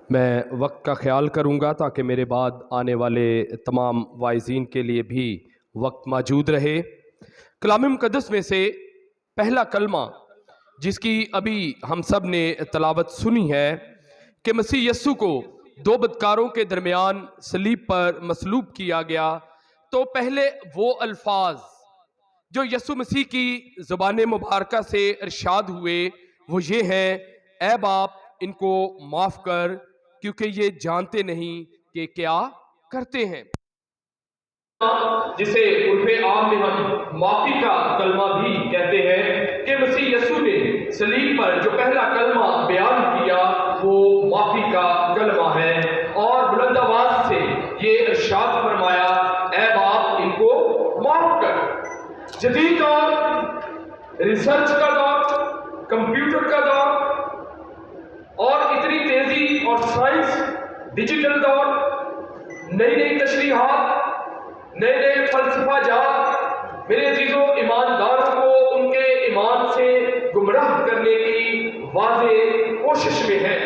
میں وقت کا خیال کروں گا تاکہ میرے بعد آنے والے تمام واعظین کے لیے بھی وقت موجود رہے۔ کلام مقدس میں سے پہلا کلمہ جس کی ابھی ہم سب نے تلاوت سنی ہے کہ مسیح یسوع کو دو بدکاروں کے درمیان صلیب پر مصلوب کیا گیا، تو پہلے وہ الفاظ جو یسوع مسیح کی زبان مبارکہ سے ارشاد ہوئے وہ یہ ہیں: اے باپ ان کو معاف کر کیونکہ یہ جانتے نہیں کہ کیا کرتے ہیں، جسے عرف عام میں ہم معافی کا کلمہ بھی کہتے ہیں کہ مسیح یسوع نے صلیب پر جو پہلا کلمہ بیان کیا وہ معافی کا کلمہ ہے، اور بلند آواز سے یہ ارشاد فرمایا: اے باپ ان کو معاف کر۔ جدید دور، ریسرچ کا دور، کمپیوٹر کا دور اور اتنی تیزی اور سائنس، ڈیجیٹل دور، نئی نئی تشریحات، نئے نئے فلسفہ جات میرے عزیزوں ایمانداروں کو ان کے ایمان سے گمراہ کرنے کی واضح کوشش میں ہے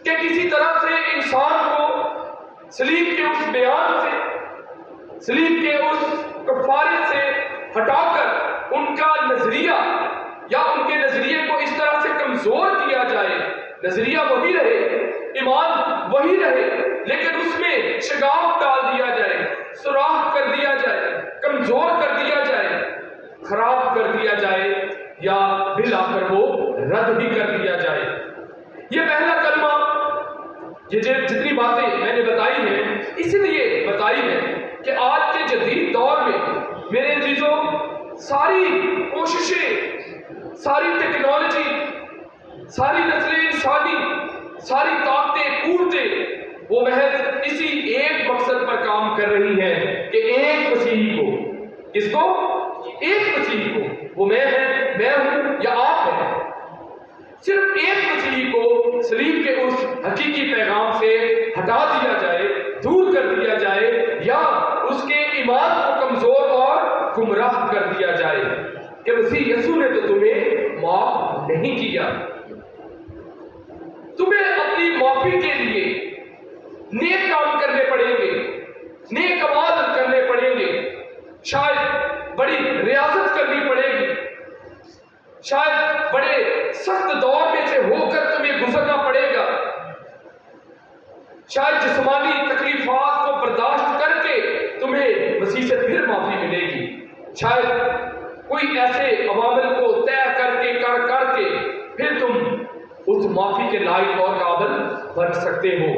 کہ کسی طرح سے انسان کو صلیب کے اس بیان سے، صلیب کے اس کفارے سے ہٹا کر ان کا نظریہ یا ان کے نظریے کو اس طرح سے کمزور کیا جائے۔ نظریہ وہی رہے، ایمان وہی رہے، لیکن اس میں شگاف ڈال دیا جائے، سوراخ کر دیا جائے، کمزور کر دیا جائے، خراب کر دیا جائے، یا بالآخر وہ رد بھی کر دیا جائے۔ یہ پہلا کلمہ، یہ جتنی باتیں میں نے بتائی ہیں اس لیے بتائی ہیں کہ آج کے جدید دور میں میرے عزیزوں ساری کوششیں، ساری ٹیکنالوجی، ساری نسل انسانی، ساری طاقتیں، قوتیں وہ محض اسی ایک مقصد پر کام کر رہی ہیں کہ ایک مسیحی کو، کس کو؟ ایک مسیحی کو، وہ میں ہوں یا آپ ہیں، صرف ایک مسیحی کو صلیب کے اس حقیقی پیغام سے ہٹا دیا جائے، دور کر دیا جائے، یا اس کے ایمان کو کمزور اور گمراہ کر دیا جائے کہ مسیح یسوع نے تو تمہیں معاف نہیں کیا۔ تمہیں اپنی معافی کے لیے نیک کام کرنے پڑیں گے، نیک اعمال کرنے پڑیں گے، شاید بڑی ریاضت کرنی پڑے گی، شاید بڑے سخت دور میں سے ہو کر تمہیں گزرنا پڑے گا، شاید جسمانی تکلیفات کو برداشت کر کے تمہیں مسیح سے پھر معافی ملے گی، شاید کوئی ایسے عوامل کو طے کر کے پھر تم اس معافی کے لائق اور قابل بن سکتے ہو،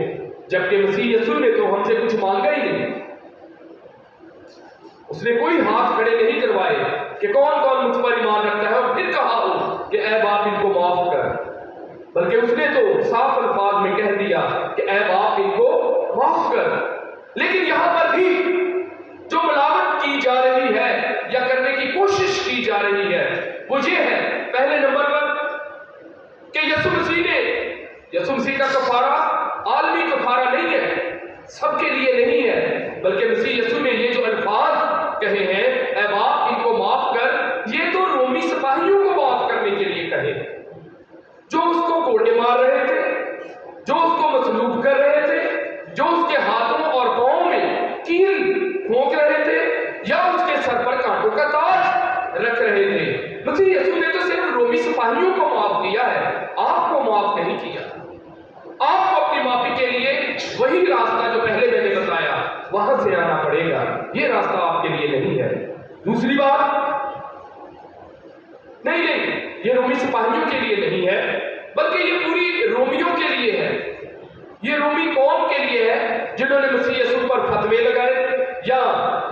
جبکہ مسیح یسوع نے تو ہم سے کچھ مانگا ہی نہیں۔ اس نے کوئی ہاتھ کھڑے نہیں کروائے کہ کون کون مجھ پر ایمان رکھتا ہے اور پھر کہا ہو کہ اے باپ ان کو معاف کر، بلکہ اس نے تو صاف الفاظ میں کہہ دیا کہ اے باپ ان کو معاف کر۔ لیکن یہاں پر بھی جو ملاوٹ کی جا رہی ہے یا کرنے کی کوشش کی جا رہی ہے وہ یہ ہے، پہلے نمبر پر کہ یسوع مسیح کا کفارہ عالمی کفارہ نہیں ہے، سب کے لیے نہیں ہے، بلکہ مسیح یسوع نے یہ جو الفاظ کہے ہیں اے باپ ان کو معاف کر، یہ تو رومی سپاہیوں کو معاف کرنے کے لیے کہے جو اس کو گوٹے مار رہے تھے، جو اس کو مصلوب کر رہے تھے، جو اس کے ہاتھوں اور پاؤں میں کیل پھونک رہے تھے یا اس کے سر پر کانٹوں کا تاج رکھ رہے تھے۔ مسیح یسوع نے تو صرف رومی سپاہیوں کو معاف کیا ہے، آپ کو معاف نہیں کیا۔ آپ کو اپنی معافی کے لیے وہی راستہ جو پہلے میں نے بتایا وہاں سے آنا پڑے گا، یہ راستہ آپ کے لیے نہیں ہے۔ دوسری بات، نہیں، یہ رومی سپاہیوں کے لیے نہیں ہے، بلکہ یہ پوری رومیوں کے لیے ہے، یہ رومی قوم کے لیے ہے جنہوں نے مسیح یسوع پر فتوے لگائے یا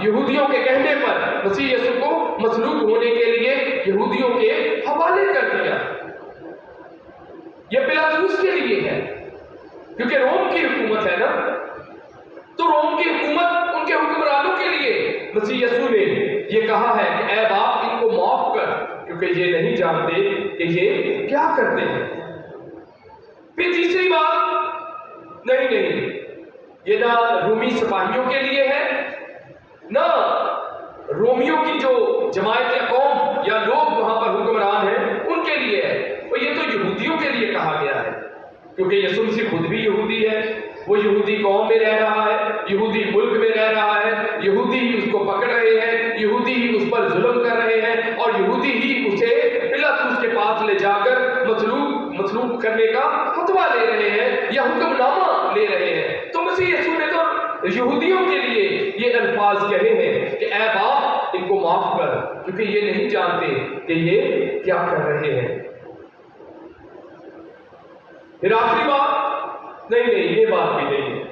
یہودیوں کے کہنے پر مسیح یسوع کو مصلوب ہونے کے لیے یہودیوں کے حوالے کر دیا۔ یہ پلاطوس کے لیے ہے کیونکہ روم کی حکومت ہے نا، تو روم کی حکومت ان کے حکمرانوں کے لیے مسیح یسوع نے یہ کہا ہے کہ اے باپ ان کو معاف کر کیونکہ یہ نہیں جانتے کہ یہ کیا کرتے ہیں۔ پھر تیسری بات، نہیں، یہ نہ رومی سپاہیوں کے لیے ہے، نہ رومیوں کی جو جماعت یا قوم یا لوگ وہاں پر حکمران ہیں ان کے لیے ہے، اور یہ تو یہودیوں کے لیے کہا گیا ہے کیونکہ یسوع مسیح خود بھی یہودی ہے، وہ یہودی قوم میں رہ رہا ہے، یہودی ملک میں رہ رہا ہے، یہودی ہی اس کو پکڑ رہے ہیں، یہودی ہی اس پر ظلم کر رہے ہیں، اور یہودی ہی اسے پلاطس کے پاس لے جا کر مصلوب کرنے کا فتویٰ لے رہے ہیں یا حکم نامہ لے رہے ہیں۔ تو مسیح یسوع نے تو یہودیوں کے لیے یہ الفاظ کہے ہیں کہ اے باپ ان کو معاف کر، کیونکہ یہ نہیں جانتے کہ یہ کیا کر رہے ہیں۔ پھر آخری بات، نہیں یہ بات بھی نہیں ہے،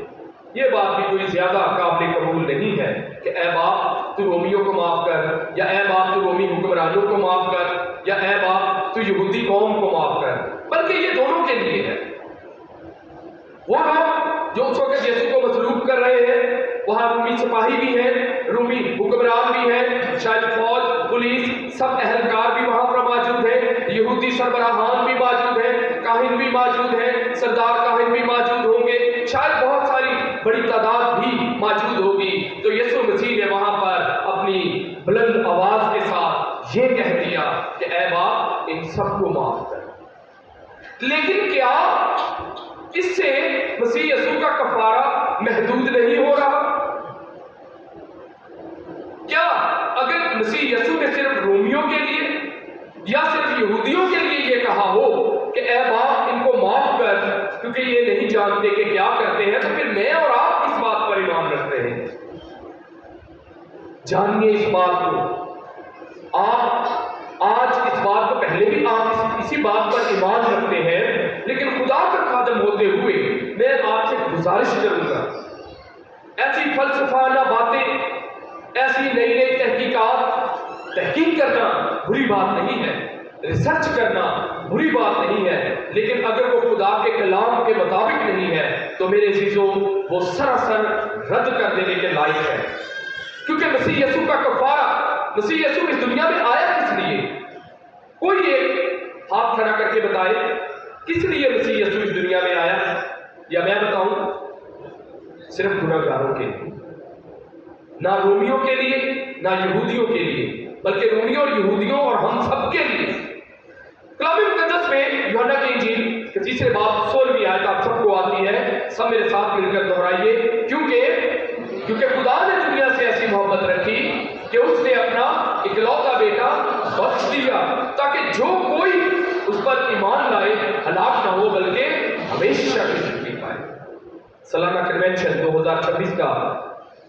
یہ بات بھی کوئی زیادہ قابل قبول نہیں ہے کہ اے باپ تو رومیوں کو معاف کر، یا اے باپ تو رومی حکمرانوں کو معاف کر، یا اے باپ تو یہودی قوم کو معاف کر، بلکہ یہ دونوں کے لیے ہے۔ وہ لوگ جو اس وقت یسوع کو مصلوب کر رہے ہیں، وہاں رومی سپاہی بھی ہیں، رومی حکمران بھی ہیں، شاید فوج، پولیس، سب اہلکار بھی وہاں پر موجود ہیں، یہودی سربراہان بھی موجود ہیں، کاہن بھی موجود ہیں، سردار کاہن بھی موجود ہوں گے، شاید بہت ساری بڑی تعداد بھی موجود ہوگی۔ تو یسوع مسیح نے وہاں پر اپنی بلند آواز کے ساتھ یہ کہہ دیا کہ اے باپ ان سب کو معاف کر۔ لیکن کیا اس سے مسیح یسوع کا کفارہ محدود نہیں ہو رہا؟ کیا اگر مسیح یسوع نے صرف رومیوں کے لیے یا صرف یہودیوں کے لیے یہ کہا ہو کہ اے باپ ان کو معاف کر کیونکہ یہ نہیں جانتے کہ کیا کرتے ہیں، تو پھر میں اور آپ کس بات پر ایمان رکھ رہے ہیں؟ جانیے اس بات کو۔ آپ آج اس بات کو، پہلے بھی آپ اسی بات پر ایمان رکھتے ہیں، لیکن خدا کا خادم ہوتے ہوئے میں آپ سے گزارش کروں گا، ایسی فلسفانہ باتیں، ایسی نئی نئی تحقیق کرنا بری بات نہیں ہے، ریسرچ کرنا بری بات نہیں ہے، لیکن اگر وہ خدا کے کلام کے مطابق نہیں ہے تو میرے عزیزوں وہ سراسر رد کر دینے کے لائق ہے۔ کیونکہ مسیح یسوع کا کفارہ، مسیح یسوع اس دنیا میں آیا کس لیے؟ کوئی ایک ہاتھ کھڑا کر کے بتائے کس لیے مسیح یسوع اس دنیا میں آیا؟ یا میں بتاؤں؟ صرف گناہگاروں کے لیے، نہ رومیوں کے لیے نہ یہودیوں کے لیے، بلکہ رومیوں اور یہودیوں اور ہم سب کے لیے۔ کلام مقدس میں یوحنا کی انجیل کے 3 باب 16 آیت آپ سب کو آتی ہے، سب میرے ساتھ مل کر دہرائیے۔ کیونکہ خدا نے دنیا سے ایسی محبت رکھی کہ اس نے اپنا اکلوتا بیٹا بخش دیا تاکہ جو کوئی اس پر ایمان لائے ہلاک نہ ہو بلکہ ہمیشہ کی زندگی پائے۔ سالانہ کنونشن 2026 کا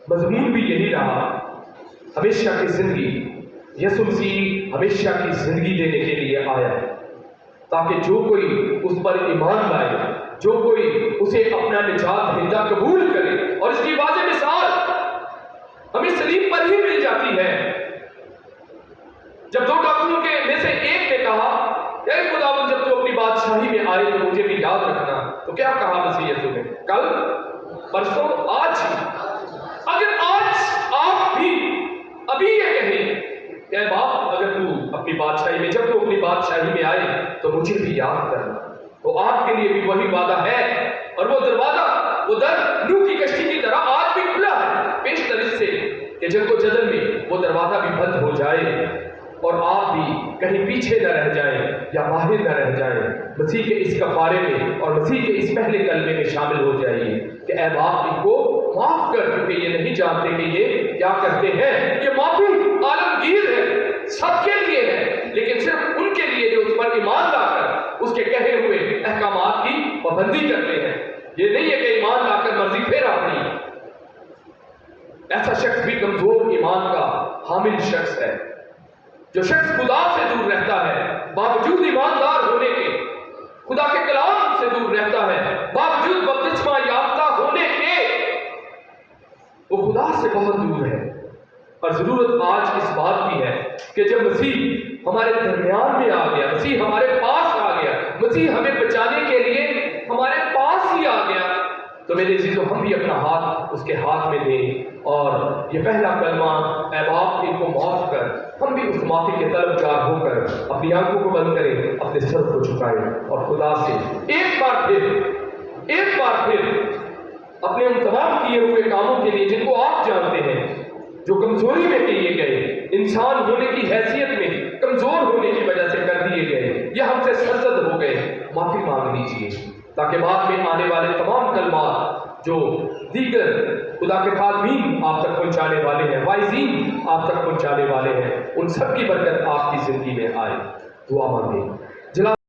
مضمون بھی یہی رہا، ہمیشہ کی زندگی۔ یسوع مسیح ہمیشہ کی زندگی دینے کے لیے آیا تاکہ جو کوئی اس پر ایمان لائے، جو کوئی اسے اپنا نجات دہندہ قبول کرے۔ اور اس کی واضح مثال ہمیں صلیب پر ہی مل جاتی ہے، جب 2 ڈاکوؤں کے میں سے ایک نے کہا اے خداوند جب تو اپنی بادشاہی میں آئے تو مجھے بھی یاد رکھنا، تو کیا کہا مسیح یسوع نے؟ کل، پرسوں، آج ہی۔ اگر آج آپ بھی ابھی یہ کہیں کہ اے باپ اگر تو اپنی بادشاہی میں، جب تو اپنی بادشاہی میں آئے تو مجھے بھی یاد کرنا، تو آپ کے لیے بھی وہی وعدہ ہے، اور وہ دروازہ، وہ در نوح کی کشتی کی طرح آج بھی کھلا ہے پیش طرف سے کہ جب وہ جدل میں وہ دروازہ بھی بند ہو جائے اور آپ بھی کہیں پیچھے نہ رہ جائیں یا باہر نہ رہ جائیں، مسیح کے اس کفارے میں اور مسیح کے اس پہلے کلمے میں شامل ہو جائیے کہ اے باپ ان کو معاف کر، کیونکہ یہ نہیں جانتے کہ یہ کیا کرتے ہیں۔ یہ معافی عالمگیر ہے، سب کے لیے ہے، لیکن صرف ان کے لیے جو اس پر ایمان لا کر اس کے کہے ہوئے احکامات کی پابندی کرتے ہیں۔ یہ نہیں ہے کہ ایمان لا کر مرضی پھر اپنی۔ ایسا شخص بھی کمزور ایمان کا حامل شخص ہے، جو شخص خدا سے دور رہتا ہے باوجود ایماندار ہونے کے، خدا کے کلام سے دور رہتا ہے باوجود بپتسمہ یافتہ ہونے کے، وہ خدا سے بہت دور ہے۔ اور ضرورت آج اس بات کی ہے کہ جب مسیح ہمارے درمیان میں آ گیا، مسیح ہمارے پاس آ گیا، مسیح ہمیں بچانے کے لیے ہمارے پاس ہی آ گیا، تو میرے عزیزوں ہم بھی اپنا ہاتھ اس کے ہاتھ میں دیں اور یہ پہلا کلمہ اے باپ ان کو معاف کر، ہم بھی اس معافی کے طلبگار ہو کر اپنی آنکھوں کو بند کریں، اپنے سر کو جھکائیں اور خدا سے ایک بار پھر اپنے ان تمام کیے ہوئے کاموں کے لیے جن کو آپ جانتے ہیں، جو کمزوری میں کیے گئے، انسان ہونے کی حیثیت میں کمزور ہونے کی وجہ سے کر دیے گئے یا ہم سے سرزد ہو گئے، معافی مانگ لیجیے۔ تاکہ بعد میں آنے والے تمام کلمات جو دیگر خدا کے خادمین آپ تک پہنچانے والے ہیں، وائزین آپ تک پہنچانے والے ہیں، ان سب کی برکت آپ کی زندگی میں آئے۔ دعا مانگیں۔